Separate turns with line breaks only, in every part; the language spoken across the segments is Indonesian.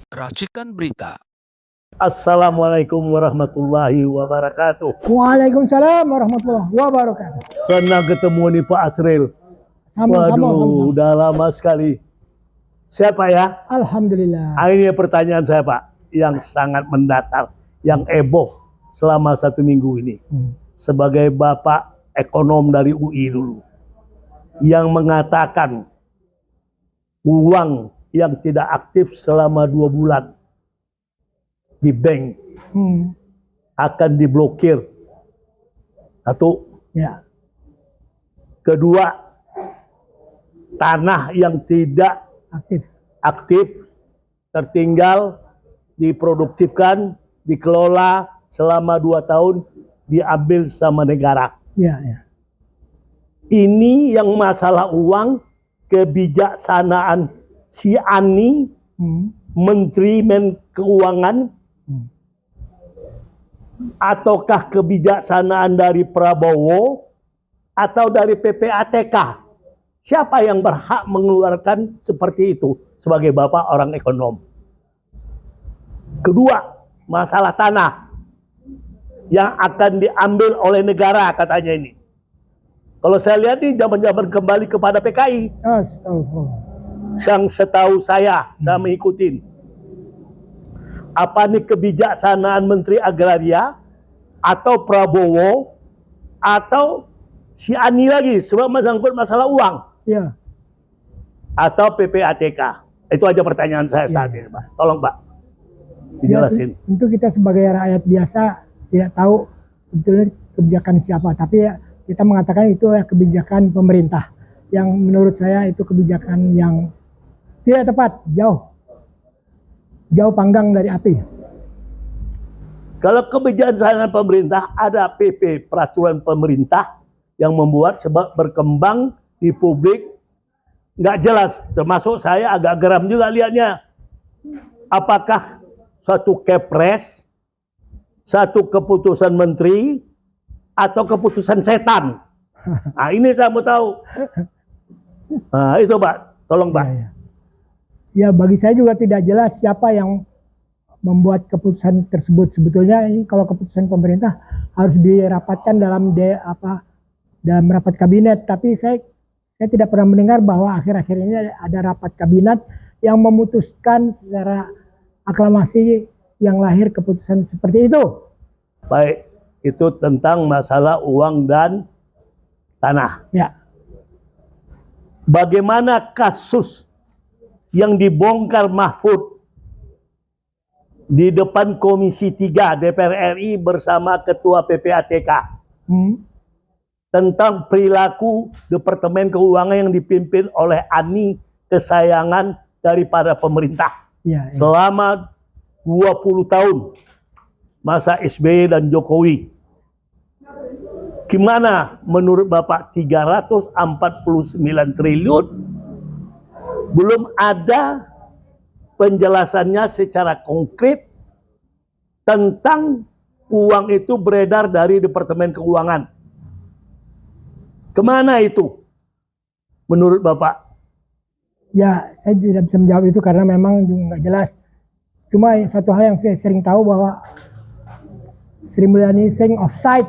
Racikan berita.
Assalamualaikum warahmatullahi wabarakatuh.
Waalaikumsalam warahmatullahi wabarakatuh.
Senang ketemu nih Pak Asril. Waduh, udah lama sekali. Siapa ya?
Alhamdulillah.
Ini pertanyaan saya Pak, yang sangat mendasar, yang heboh selama 1 minggu ini. Sebagai Bapak ekonom dari UI dulu, yang mengatakan uang yang tidak aktif selama 2 bulan di bank akan diblokir. Satu.
Ya.
Kedua, tanah yang tidak aktif tertinggal diproduktifkan, dikelola selama 2 tahun, diambil sama negara.
Ya, ya.
Ini yang masalah uang, kebijaksanaan si Ani, Menteri Keuangan, ataukah kebijaksanaan dari Prabowo atau dari PPATK? Siapa yang berhak mengeluarkan seperti itu sebagai Bapak orang ekonom? Kedua, masalah tanah yang akan diambil oleh negara katanya ini. Kalau saya lihat ini zaman-zaman kembali kepada PKI.
Astagfirullah.
Yang setahu saya mengikutin. Apa nih kebijaksanaan Menteri Agraria atau Prabowo atau si Ani lagi sebab menyangkut masalah uang?
Ya.
Atau PPATK? Itu aja pertanyaan saya saat ini, Pak. Tolong Pak dijelasin.
Ya, tentu kita sebagai rakyat biasa tidak tahu sebetulnya kebijakan siapa, tapi ya kita mengatakan itu ya kebijakan pemerintah yang menurut saya itu kebijakan yang tidak tepat, jauh panggang dari api.
Kalau kebijaksanaan pemerintah, ada PP, peraturan pemerintah yang membuat sebab berkembang di publik nggak jelas. Termasuk saya agak geram juga lihatnya. Apakah suatu kepres, satu keputusan menteri, atau keputusan setan? Nah ini saya mau tahu. Nah itu Pak, tolong Pak.
Ya, bagi saya juga tidak jelas siapa yang membuat keputusan tersebut. Sebetulnya ini kalau keputusan pemerintah harus dirapatkan dalam rapat kabinet. Tapi saya tidak pernah mendengar bahwa akhir-akhir ini ada rapat kabinet yang memutuskan secara aklamasi yang lahir keputusan seperti itu.
Baik, itu tentang masalah uang dan tanah.
Ya.
Bagaimana kasus yang dibongkar Mahfud di depan Komisi 3 DPR RI bersama Ketua PPATK tentang perilaku Departemen Keuangan yang dipimpin oleh Ani, kesayangan daripada pemerintah selama 20 tahun masa SBY dan Jokowi. Gimana menurut Bapak 349 triliun belum ada penjelasannya secara konkret tentang uang itu beredar dari Departemen Keuangan. Kemana itu menurut Bapak?
Ya, saya tidak bisa menjawab itu karena memang nggak jelas. Cuma satu hal yang saya sering tahu bahwa Sri Mulyani sering offside.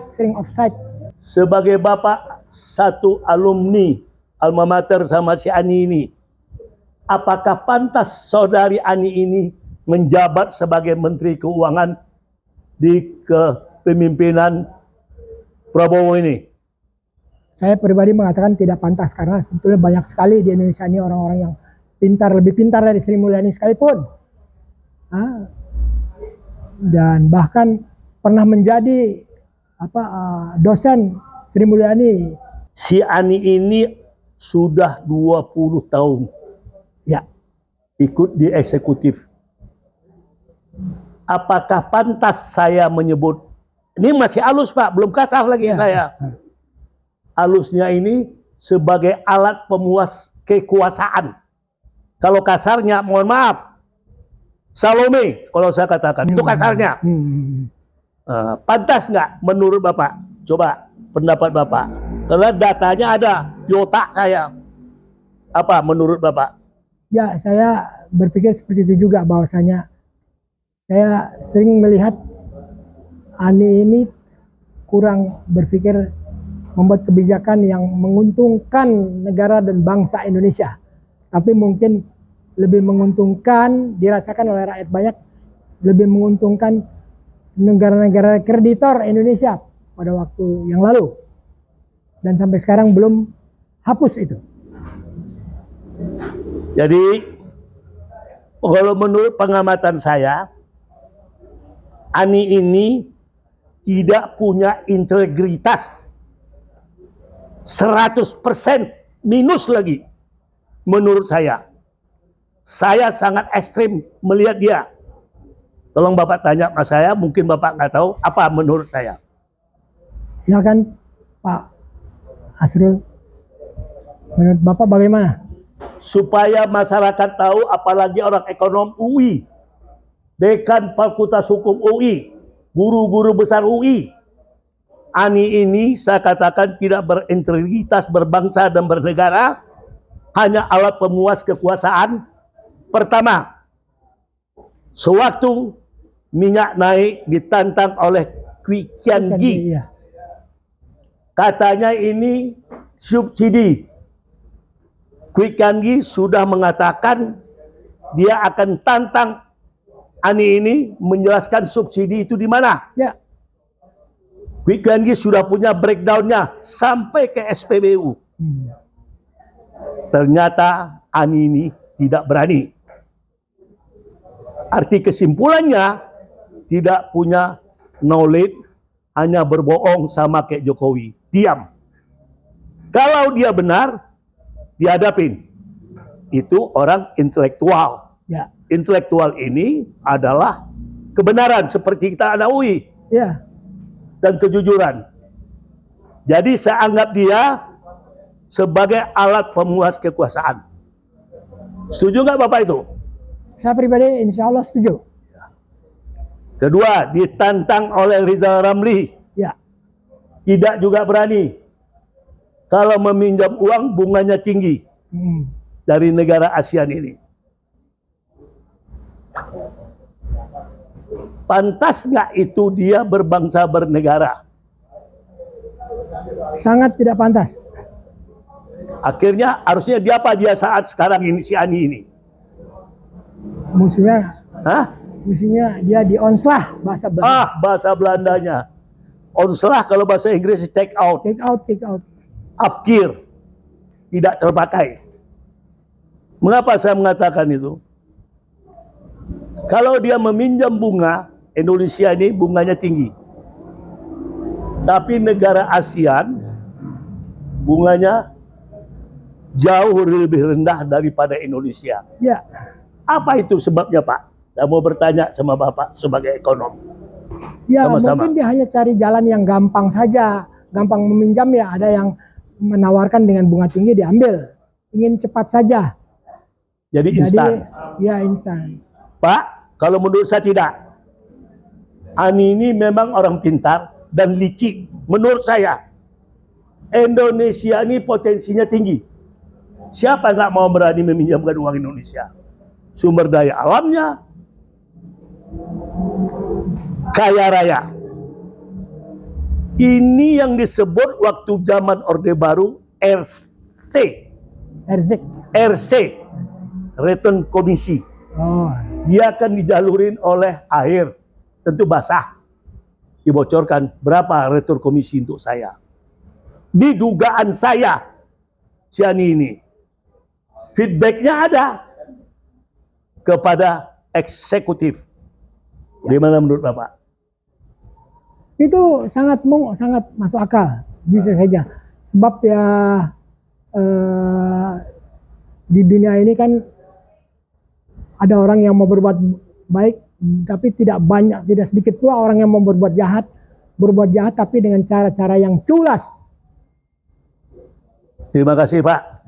Sebagai Bapak satu alumni alma mater sama si Ani ini, apakah pantas saudari Ani ini menjabat sebagai Menteri Keuangan di kepemimpinan Prabowo ini?
Saya pribadi mengatakan tidak pantas karena sebetulnya banyak sekali di Indonesia ini orang-orang yang pintar, lebih pintar dari Sri Mulyani sekalipun. Dan bahkan pernah menjadi dosen Sri Mulyani.
Si Ani ini sudah 20 tahun
ya
ikut di eksekutif. Apakah pantas saya menyebut, ini masih halus Pak, belum kasar lagi saya. Halusnya ini sebagai alat pemuas kekuasaan. Kalau kasarnya, mohon maaf, Salome kalau saya katakan, itu kasarnya. Pantas nggak menurut Bapak? Coba pendapat Bapak. Karena datanya ada di otak saya. Apa menurut Bapak?
Ya, saya berpikir seperti itu juga, bahwasanya saya sering melihat Ani ini kurang berpikir membuat kebijakan yang menguntungkan negara dan bangsa Indonesia. Tapi mungkin lebih menguntungkan, dirasakan oleh rakyat banyak, lebih menguntungkan negara-negara kreditor Indonesia pada waktu yang lalu. Dan sampai sekarang belum hapus itu.
Jadi kalau menurut pengamatan saya, Ani ini tidak punya integritas 100%, minus lagi menurut saya. Saya sangat ekstrim melihat dia. Tolong Bapak tanya sama saya, mungkin Bapak nggak tahu apa menurut saya.
Silakan Pak Asrul, menurut Bapak bagaimana?
Supaya masyarakat tahu, apalagi orang ekonom UI, dekan Fakultas Hukum UI, guru-guru besar UI, Ani ini saya katakan tidak berintegritas berbangsa dan bernegara, hanya alat pemuas kekuasaan. Pertama, sewaktu minyak naik ditantang oleh Kwi Kian Gi,
Iya.
katanya ini subsidi. Kwi Kian Gi sudah mengatakan dia akan tantang Ani ini menjelaskan subsidi itu di mana.
Ya.
Kwi Kian Gi sudah punya breakdownnya sampai ke SPBU. Ternyata Ani ini tidak berani. Arti kesimpulannya, tidak punya knowledge, hanya berbohong sama kayak Jokowi. Diam. Kalau dia benar, dihadapin. Itu orang intelektual.
Ya.
Intelektual ini adalah kebenaran seperti kita anak UI.
Ya.
Dan kejujuran. Jadi saya anggap dia sebagai alat pemuas kekuasaan. Setuju nggak Bapak itu?
Saya pribadi insya Allah setuju.
Kedua, ditantang oleh Rizal Ramli.
Ya.
Tidak juga berani. Kalau meminjam uang bunganya tinggi dari negara ASEAN ini. Pantas nggak itu dia berbangsa bernegara?
Sangat tidak pantas.
Akhirnya harusnya dia apa dia saat sekarang ini, si Ani ini?
Musuhnya,
Hah?
musuhnya dia dionslah bahasa Belanda.
Bahasa Belandanya. Onslah kalau bahasa Inggris take out.
Take out, take out.
Afkir. Tidak terpakai. Mengapa saya mengatakan itu? Kalau dia meminjam bunga, Indonesia ini bunganya tinggi. Tapi negara ASEAN bunganya jauh lebih rendah daripada Indonesia.
Ya.
Apa itu sebabnya Pak? Saya mau bertanya sama Bapak sebagai ekonom.
Ya,
Sama-sama.
mungkin dia hanya cari jalan yang gampang saja. Gampang meminjam ya, ada yang menawarkan dengan bunga tinggi diambil. Ingin cepat saja.
Jadi instan.
Ya instan.
Pak, kalau menurut saya tidak. Ani ini memang orang pintar dan licik. Menurut saya, Indonesia ini potensinya tinggi. Siapa nggak mau berani meminjamkan uang Indonesia? Sumber daya alamnya kaya raya. Ini yang disebut waktu zaman Orde Baru RC, Return Komisi.
Oh.
Dia akan dijalurin oleh air, tentu basah. Dibocorkan berapa retur komisi untuk saya. Di dugaan saya, si Ani ini, feedbacknya ada kepada eksekutif. Gimana menurut Bapak?
Itu sangat masuk akal, bisa saja. Sebab ya di dunia ini kan ada orang yang mau berbuat baik, tapi tidak banyak, tidak sedikit pula orang yang mau berbuat jahat tapi dengan cara-cara yang culas.
Terima kasih Pak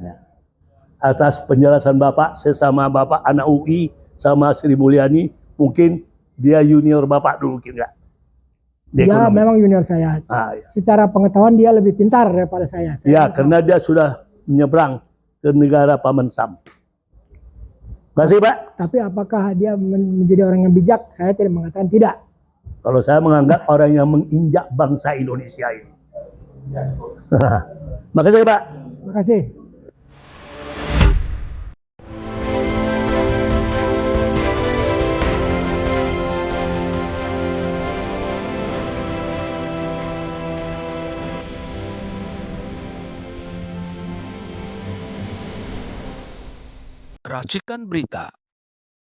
atas penjelasan Bapak. Sesama Bapak anak UI sama Sri Mulyani, mungkin dia junior Bapak dulu mungkin nggak?
Dia memang junior saya.
Ya.
Secara pengetahuan dia lebih pintar daripada saya.
Ya, karena dia sudah menyeberang ke negara Paman Sam. Terima kasih, Pak.
Tapi apakah dia menjadi orang yang bijak? Saya tidak mengatakan tidak.
Kalau saya menganggap orang yang menginjak bangsa Indonesia ini. Makasih, Pak.
Terima kasih.
Racikan Berita